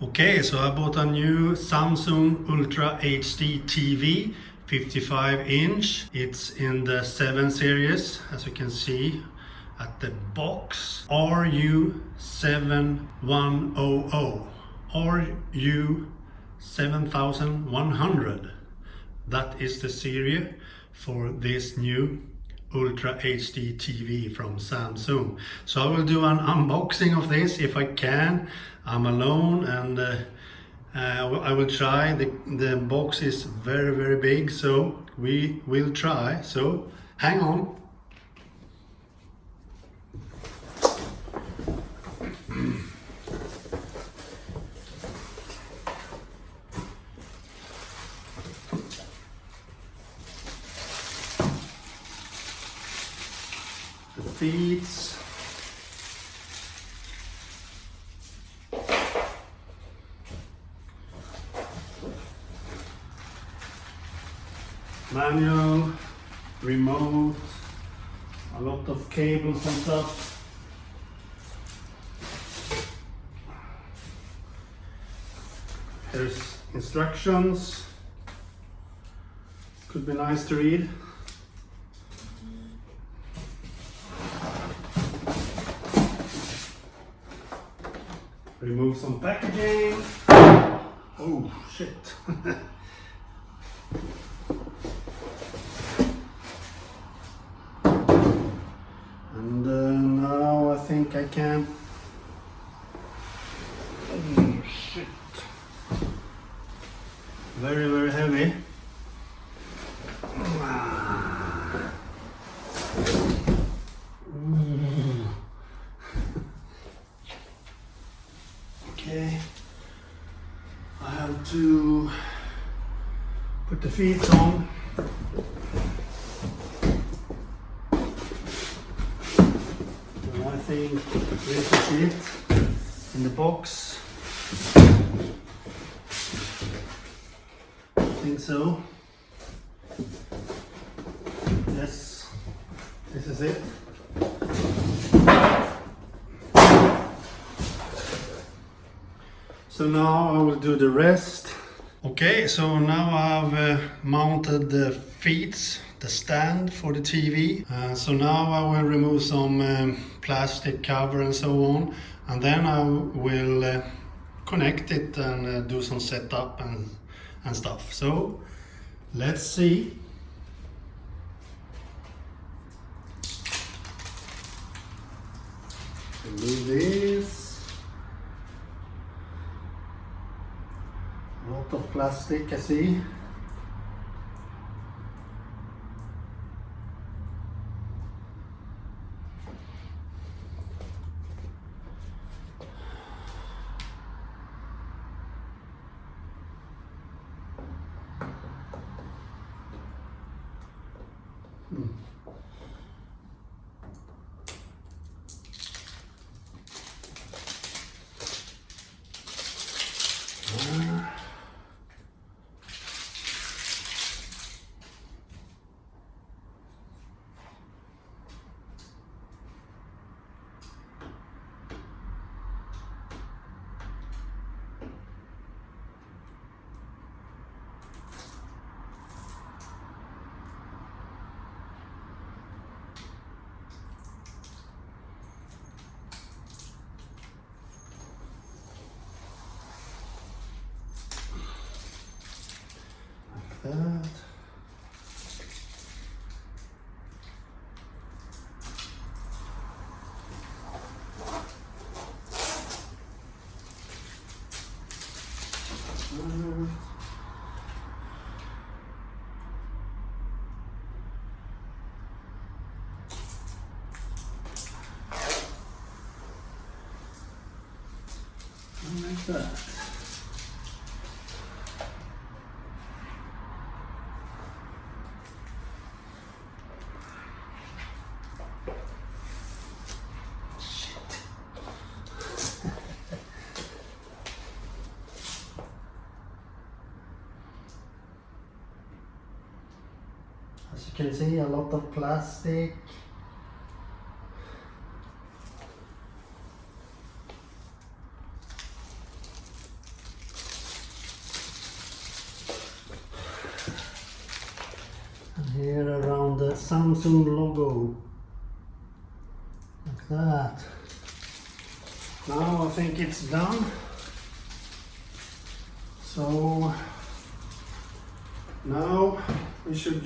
Okay, so I bought a new Samsung Ultra HD TV 55-inch. It's in the 7 series, as you can see at the box. RU7100. RU7100. That is the series for this new Ultra HD TV from Samsung. So I will do an unboxing of this if I can. I'm alone and I will try. The box is very big, so we will try. So hang on. The feeds. Manual, remote, a lot of cables and stuff. Here's instructions. Could be nice to read. Remove some packaging. Oh shit. And now I think I can. Oh shit. Very heavy. Okay, I have to put the feet on. And I think this is it in the box. I think so. Yes, this is it. So now I will do the rest. Okay, so now I've mounted the feet, the stand for the TV. So now I will remove some plastic cover and so on. And then I will connect it and do some setup and stuff. So let's see. Remove this. A lot of plastic, I see. That. Like that. As you can see, a lot of plastic. here around the Samsung logo. Like that. Now I think it's done. So now we should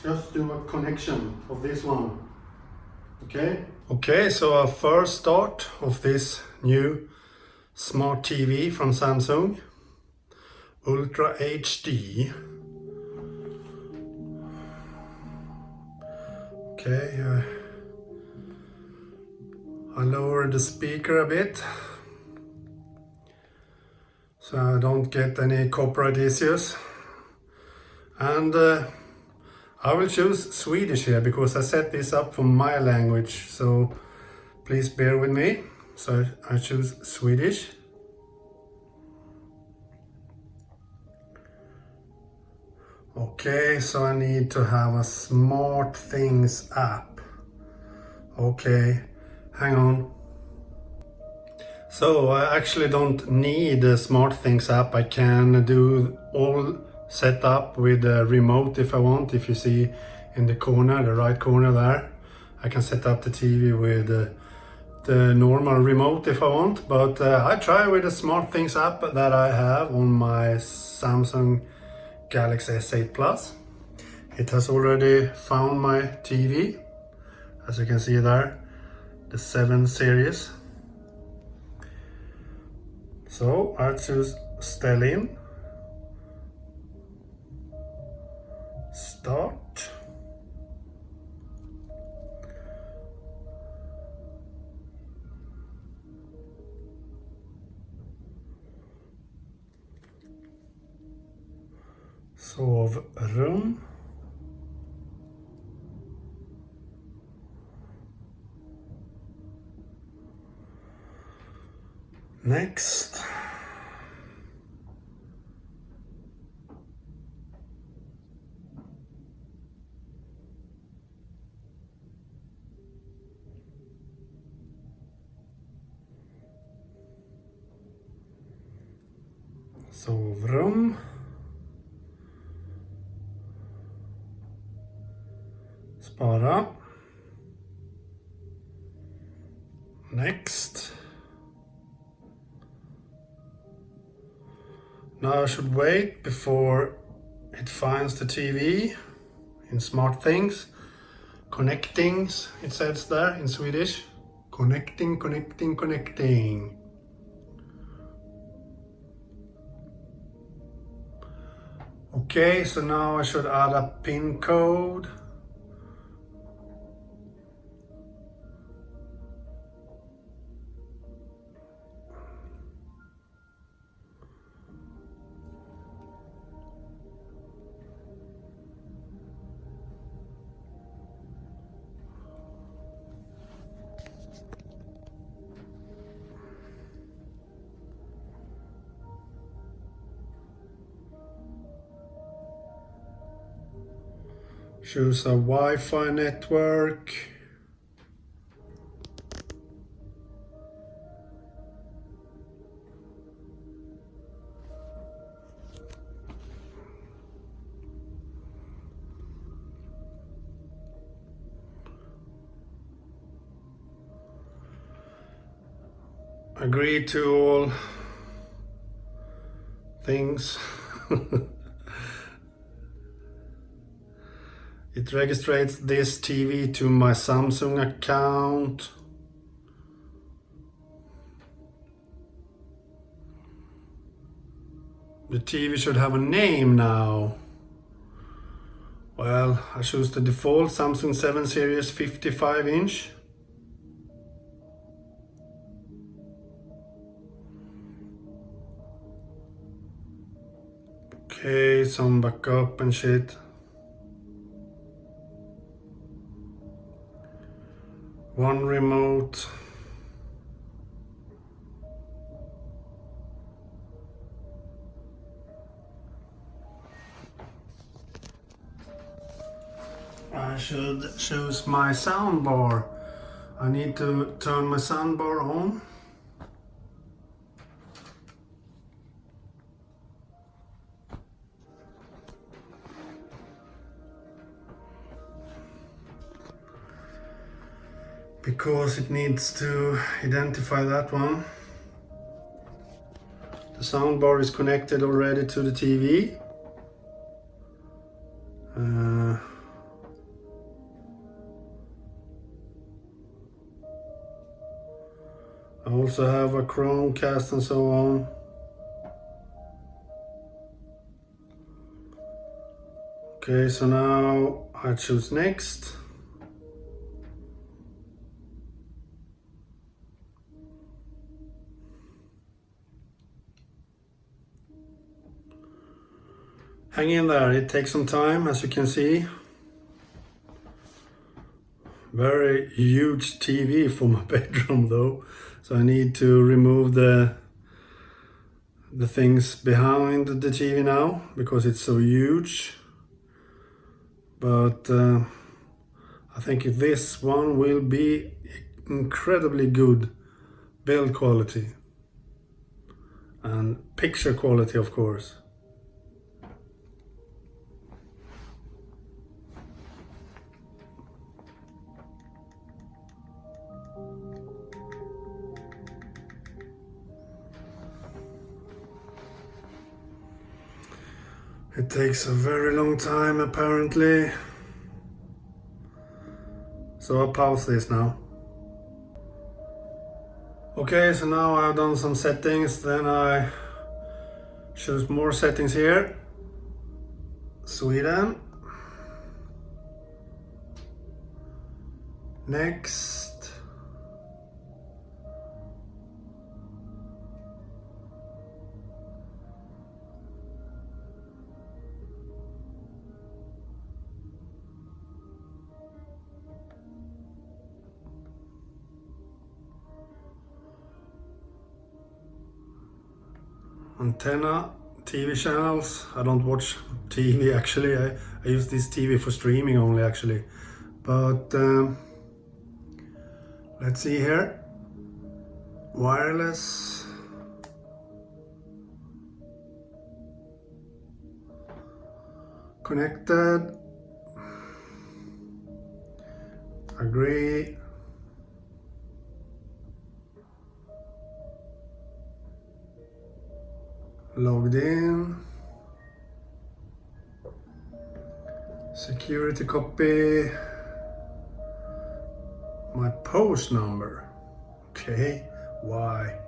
just do a connection of this one. Okay? Okay, so our first start of this new smart TV from Samsung, Ultra HD. Okay, I lowered the speaker a bit so I don't get any copyright issues. And I will choose Swedish here because I set this up for my language, so please bear with me. So I choose Swedish. Okay, so I need to have a Smart Things app. Okay, hang on. So I actually don't need a Smart Things app. I can do all set up with a remote if I want. If you see in the corner, the right corner there, I can set up the TV with the normal remote if I want. But I try with the Smart Things app that I have on my Samsung Galaxy S8 Plus. It has already found my TV, as you can see there, the 7 series. So I choose Ställ in, start. Sovrum. Next. Sovrum. Spara. Next. Now I should wait before it finds the TV in Smart Things. Connecting, it says there in Swedish. Connecting, connecting, connecting. Okay, so now I should add a PIN code. Choose a Wi-Fi network. Agree to all things. It registrates this TV to my Samsung account. The TV should have a name now. Well, I choose the default Samsung 7 series 55-inch. Okay, some backup and shit. One remote. I should choose my soundbar. I need to turn my soundbar on. because it needs to identify that one. The soundbar is connected already to the TV. I also have a Chromecast and so on. Okay, so now I choose next. Hang in there, it takes some time, as you can see. Very huge TV for my bedroom though, so I need to remove the things behind the TV now because it's so huge. But I think this one will be incredibly good build quality and picture quality, of course. It takes a very long time apparently. So I'll pause this now. Okay, so now I've done some settings, then I choose more settings here. Sweden. Next. Antenna, TV channels. I don't watch TV actually. I use this TV for streaming only actually. But let's see here. Wireless. Connected. Agree. Logged in. Security copy. My post number. Okay, why?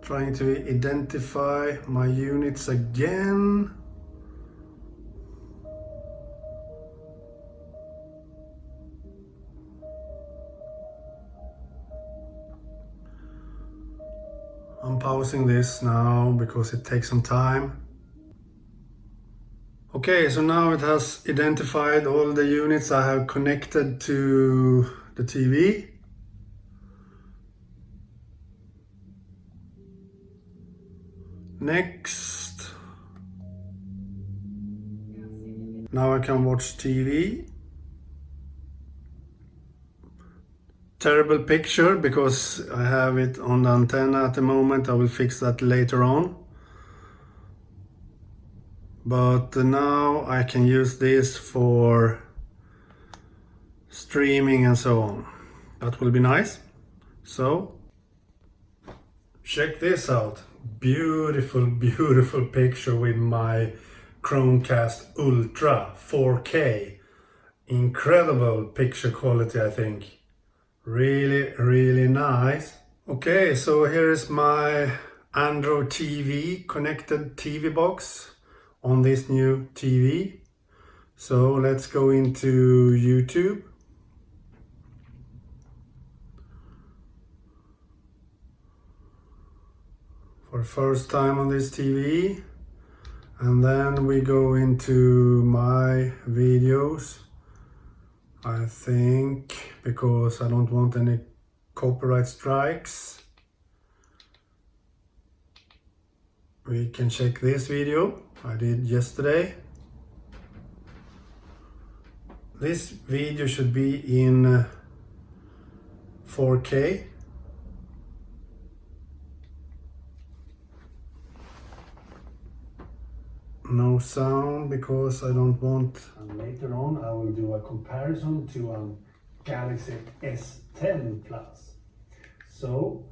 Trying to identify my units again. I'm pausing this now because it takes some time. Okay, so now it has identified all the units I have connected to the TV. Next. Now I can watch TV. Terrible picture because I have it on the antenna at the moment. I will fix that later on. But now I can use this for streaming and so on. That will be nice. So, check this out. Beautiful, beautiful picture with my Chromecast Ultra 4K. Incredible picture quality, I think. Really, really nice. Okay, so here is my Android TV, connected TV box on this new TV. So let's go into YouTube. For the first time on this TV. And then we go into my videos. I think, because I don't want any copyright strikes. We can check this video I did yesterday. This video should be in 4K. No sound because I don't want. And later on I will do a comparison to a Galaxy S10 Plus. So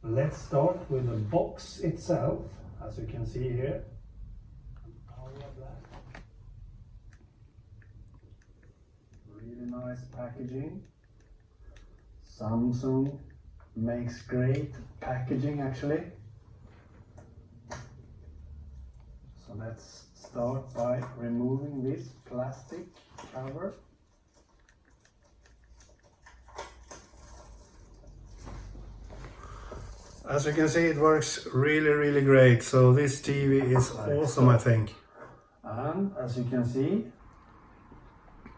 let's start with the box itself, as you can see here. Really nice packaging. Samsung makes great packaging actually. So let's start by removing this plastic cover. As you can see, it works really great. So this TV is awesome, I think. And as you can see,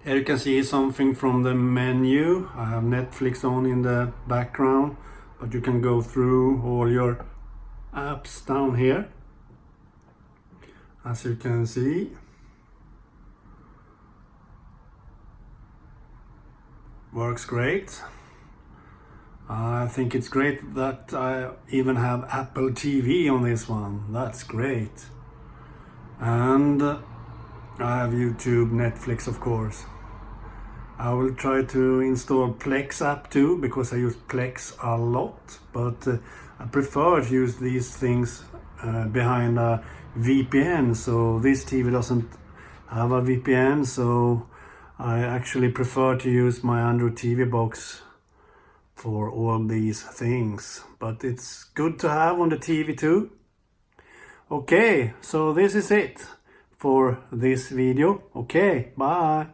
here you can see something from the menu. I have Netflix on in the background, but you can go through all your apps down here. As you can see, works great. I think it's great that I even have Apple TV on this one. That's great. And I have YouTube, Netflix of course. I will try to install Plex app too, because I use Plex a lot, but I prefer to use these things behind a VPN, so this TV doesn't have a VPN, so I actually prefer to use my Android TV box for all these things, but it's good to have on the TV too. Okay, so this is it for this video. Okay, bye.